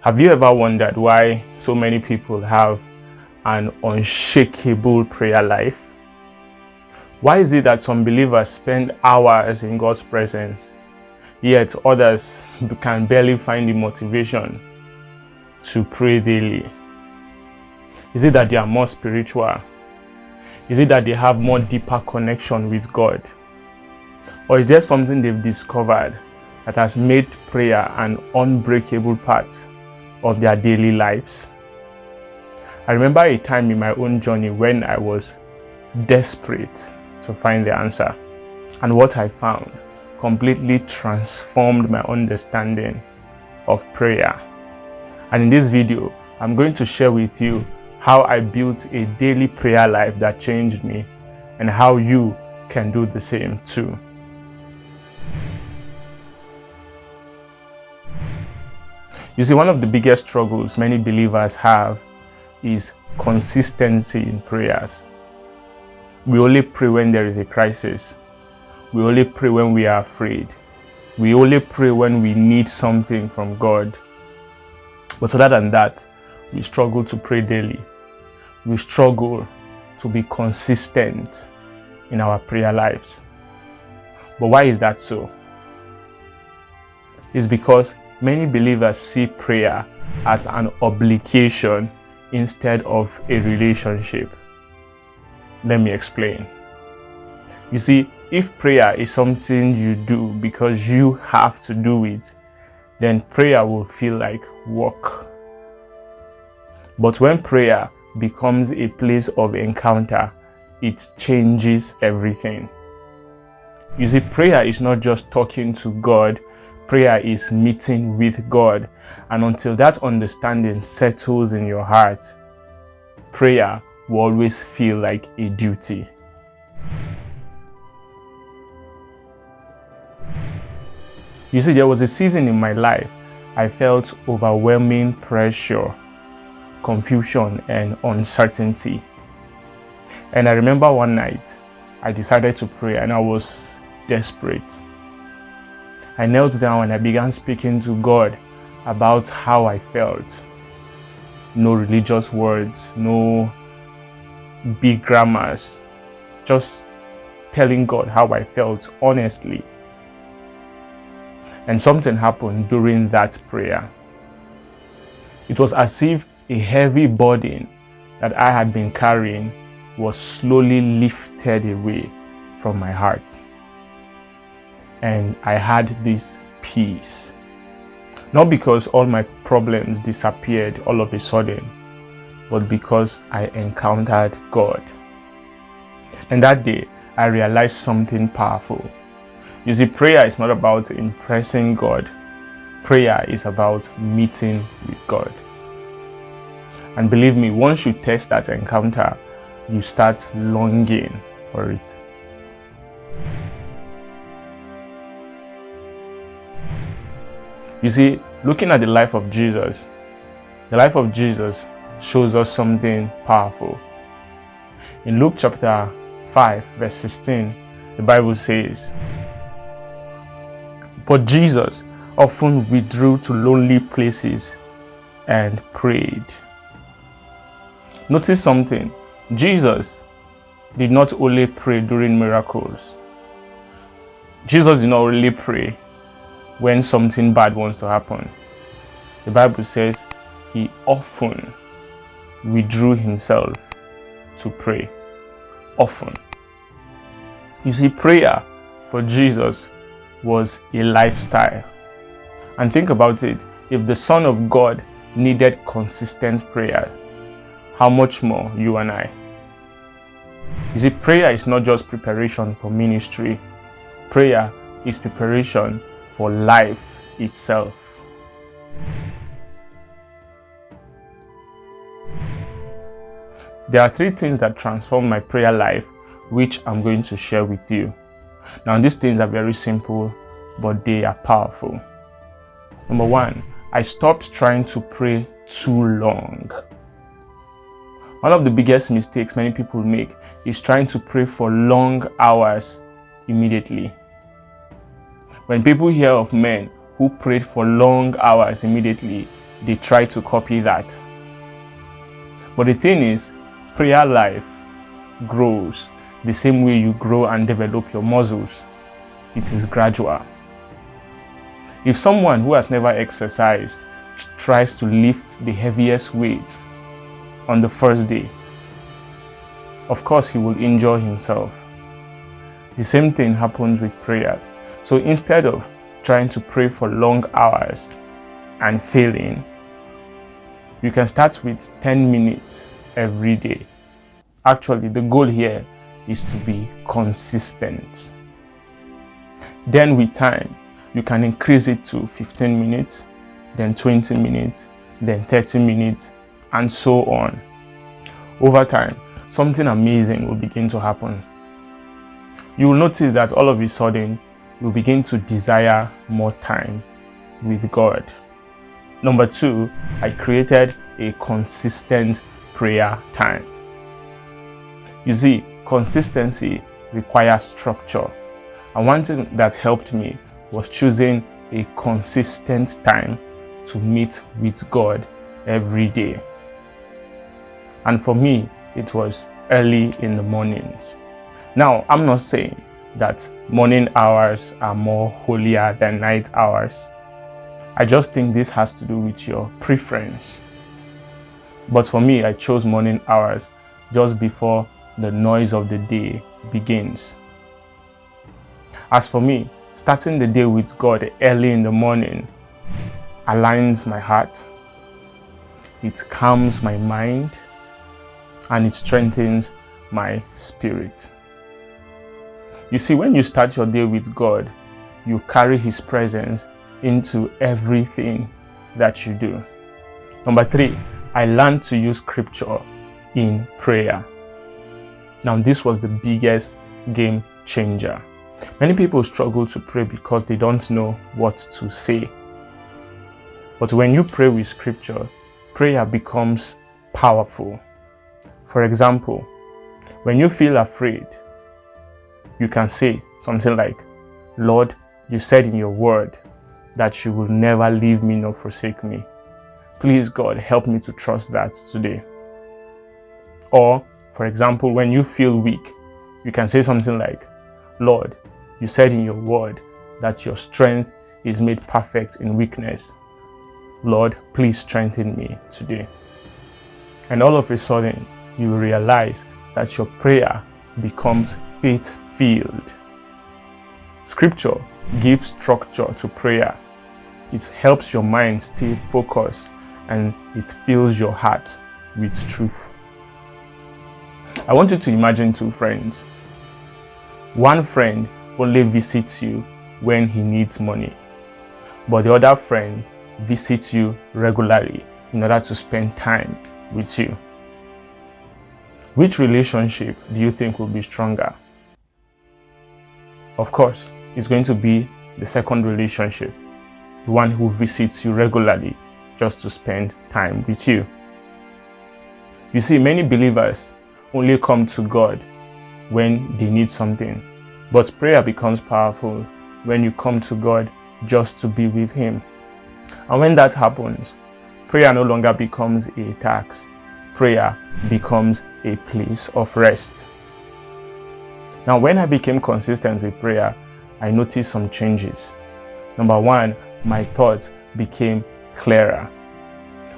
Have you ever wondered why so many people have an unshakable prayer life? Why is it that some believers spend hours in God's presence, yet others can barely find the motivation to pray daily? Is it that they are more spiritual? Is it that they have more deeper connection with God? Or is there something they've discovered that has made prayer an unbreakable part of their daily lives? I remember a time in my own journey when I was desperate to find the answer, and what I found completely transformed my understanding of prayer. And in this video, I'm going to share with you how I built a daily prayer life that changed me, and how you can do the same too. You see, one of the biggest struggles many believers have is consistency in prayers. We only pray when there is a crisis. We only pray when we are afraid. We only pray when we need something from God. But other than that, we struggle to pray daily. We struggle to be consistent in our prayer lives. But why is that so? It's because many believers see prayer as an obligation instead of a relationship. Let me explain. You see, if prayer is something you do because you have to do it, then prayer will feel like work. But when prayer becomes a place of encounter, it changes everything. You see, prayer is not just talking to God. Prayer is meeting with God. And until that understanding settles in your heart, prayer will always feel like a duty. You see, there was a season in my life I felt overwhelming pressure, confusion, and uncertainty. And I remember one night I decided to pray, and I was desperate. I knelt down and I began speaking to God about how I felt. No religious words, no big grammars, just telling God how I felt honestly. And something happened during that prayer. It was as if a heavy burden that I had been carrying was slowly lifted away from my heart. And I had this peace. Not because all my problems disappeared all of a sudden, but because I encountered God. And that day, I realized something powerful. You see, prayer is not about impressing God. Prayer is about meeting with God. And believe me, once you test that encounter, you start longing for it. You see, looking at the life of Jesus shows us something powerful. In Luke chapter 5, verse 16, the Bible says, "But Jesus often withdrew to lonely places and prayed." Notice something. Jesus did not only pray during miracles. Jesus did not only pray when something bad wants to happen. The Bible says he often withdrew himself to pray. Often. You see, prayer for Jesus was a lifestyle. And think about it. If the Son of God needed consistent prayer, how much more you and I? You see, prayer is not just preparation for ministry. Prayer is preparation for life itself. There are 3 things that transformed my prayer life, which I'm going to share with you. Now, these things are very simple, but they are powerful. Number 1, I stopped trying to pray too long. One of the biggest mistakes many people make is trying to pray for long hours immediately. When people hear of men who prayed for long hours immediately, they try to copy that. But the thing is, prayer life grows the same way you grow and develop your muscles. It is gradual. If someone who has never exercised tries to lift the heaviest weight on the first day, of course he will injure himself. The same thing happens with prayer. So instead of trying to pray for long hours and failing, you can start with 10 minutes every day. Actually, the goal here is to be consistent. Then with time, you can increase it to 15 minutes, then 20 minutes, then 30 minutes, and so on. Over time, something amazing will begin to happen. You will notice that all of a sudden, you begin to desire more time with God. Number 2, I created a consistent prayer time. You see, consistency requires structure. And one thing that helped me was choosing a consistent time to meet with God every day. And for me, it was early in the mornings. Now, I'm not saying that morning hours are more holier than night hours. I just think this has to do with your preference. But for me, I chose morning hours just before the noise of the day begins. As for me, starting the day with God early in the morning aligns my heart, it calms my mind, and it strengthens my spirit. You see, when you start your day with God, you carry His presence into everything that you do. Number 3, I learned to use scripture in prayer. Now, this was the biggest game changer. Many people struggle to pray because they don't know what to say. But when you pray with scripture, prayer becomes powerful. For example, when you feel afraid, you can say something like, "Lord, you said in your word that you will never leave me nor forsake me. Please, God, help me to trust that today." Or, for example, when you feel weak, you can say something like, "Lord, you said in your word that your strength is made perfect in weakness. Lord, please strengthen me today." And all of a sudden, you will realize that your prayer becomes faith-filled. Scripture gives structure to prayer. It helps your mind stay focused, and it fills your heart with truth. I want you to imagine 2 friends. One friend only visits you when he needs money, but the other friend visits you regularly in order to spend time with you. Which relationship do you think will be stronger? Of course, it's going to be the second relationship, the one who visits you regularly just to spend time with you. You see, many believers only come to God when they need something, but prayer becomes powerful when you come to God just to be with Him. And when that happens, prayer no longer becomes a task. Prayer becomes a place of rest. Now, when I became consistent with prayer, I noticed some changes. Number 1, my thoughts became clearer.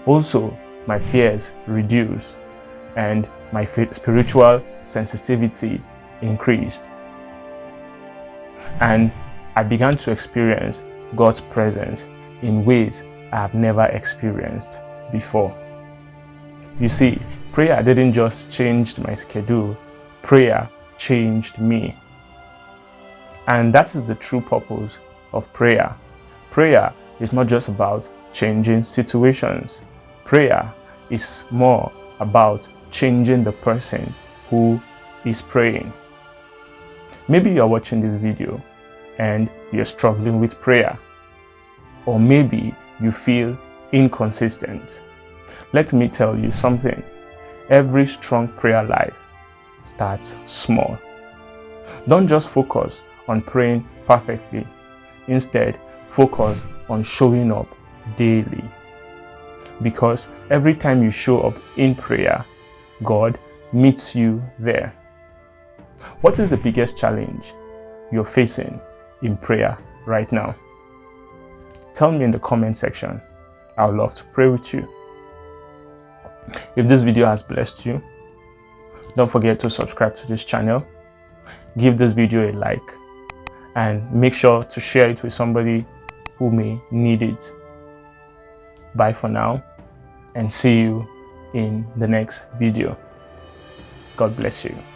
Also, my fears reduced, and my spiritual sensitivity increased. And I began to experience God's presence in ways I have never experienced before. You see, prayer didn't just change my schedule, prayer changed me. And that is the true purpose of prayer. Prayer is not just about changing situations. Prayer is more about changing the person who is praying. Maybe you're watching this video and you're struggling with prayer. Or maybe you feel inconsistent. Let me tell you something. Every strong prayer life starts small. Don't just focus on praying perfectly. Instead, focus on showing up daily. because every time you show up in prayer, God meets you there. What is the biggest challenge you're facing in prayer right now? Tell me in the comment section. I would love to pray with you. If this video has blessed you, don't forget to subscribe to this channel, give this video a like, and make sure to share it with somebody who may need it. Bye for now, and see you in the next video. God bless you.